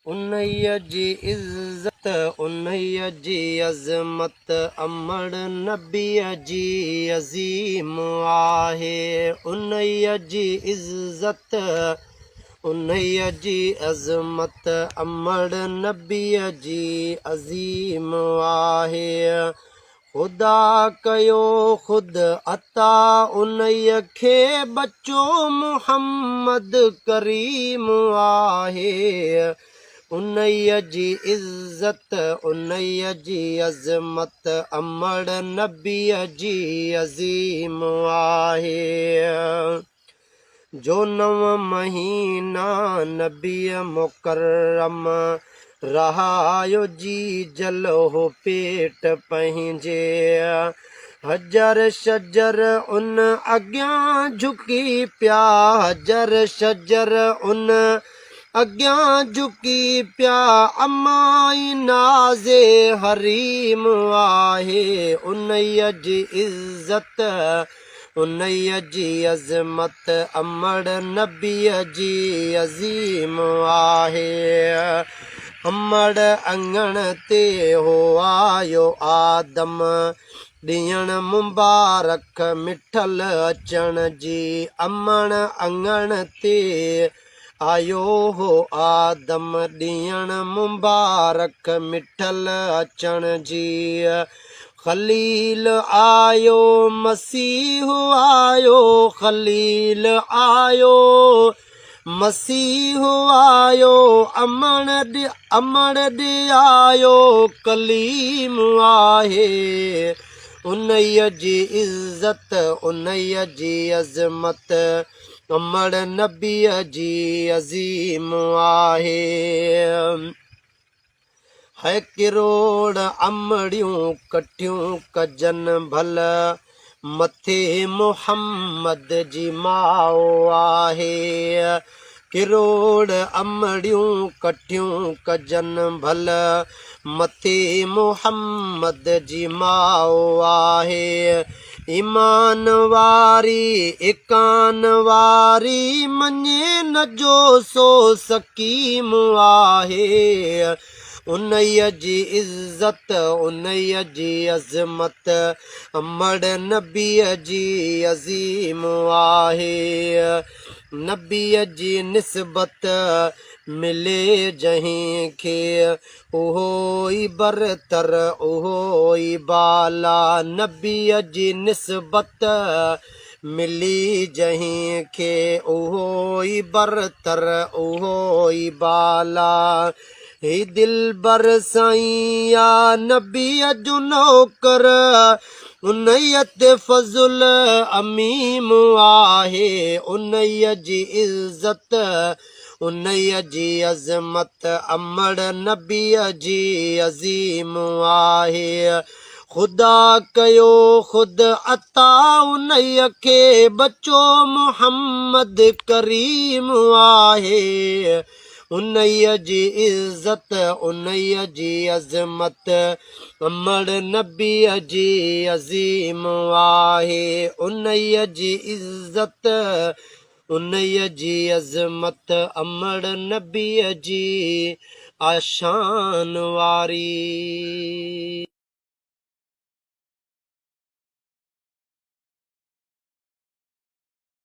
उन्हईअ जी इज़्ज़त उन्हईअ जी अज़मत अमड़ नबीअ जी अज़ीम आहे। उन्हईअ जी इज़्ज़त उन्हईअ जी अज़मत अमड़ नबीअ जी अज़ीम आहे। ख़ुदा कयो ख़ुदि अता उन्हईअ खे बचो मुहम्मद करीम आहे। उन्हईअ जी इज़्ज़त उन्हईअ जी अज़मत अमड़ नबीअ जी अज़ीम आहे। जो नव महीना नबीअ मुकर्रम रहायो जी जलो पेट पंहिंजे। हजर शजर उन अॻियां झुकी पिया हजर शजर उन अॻियां झुकी पिया अमाई नाज़े हरीम आहे। उन्हईअ जी इज़्ज़त उन्हईअ जी अज़मत अमड़ नबीअ जी अज़ीम आहे। अमड़ अंगण ते हो आयो आदम ॾियण मुबारक मिठल अचण जी। अमण अंगण ते आयो हो आदम ॾियण मुबारक मिठल अचण जी। खलील आयो मसीह आयो खलील आयो मसीह आयो अमड़ ॾे आयो कलीम आहे। उन्हईअ जी इज़्ज़त उन्हईअ जी अज़मत अमड़ नबीअ जी अज़ीम आहे। है किरोड़ अमड़ियूं कटियूं कजन भल मथे मुहम्मद जी माओ आहे। किरोड़ अमड़ियूं कटियूं कजन भल मथे मुहम्मद जी माओ आहे। ईमान वारी इकान वारी मञे न जो सो सकीम आहे। उन्हईअ जी इज़्ज़त उन्हईअ जी अज़मत अमड़ नबीअ जी अज़ीम आहे। नबीअ जी निस्बत मिले जंहिं खे उहो ई बरतर उहो ई बाला। नबीअ जी निस्बत मिली जंहिं खे उहो ई बरतर उहो ई बाला। ही दिल बर साईं या नबीअ जो नौकर उन्हईअ ते फज़ुल अमीम आहे। उन्हईअ जी इज़्ज़त उन्हईअ जी अज़मत अमड़ नबीअ जी अज़ीम आहे। ख़ुदा कयो ख़ुदि अता उन्हईअ खे बचो मुहम्मद करीम आहे। उन्हईअ जी इज़्ज़त उन्हईअ जी अज़मत अमड़ नबीअ जी अज़ीम आहे। उन्हईअ जी इज़्ज़त उन्हईअ जी अज़मत अमड़ नबीअ जी आशान वारी।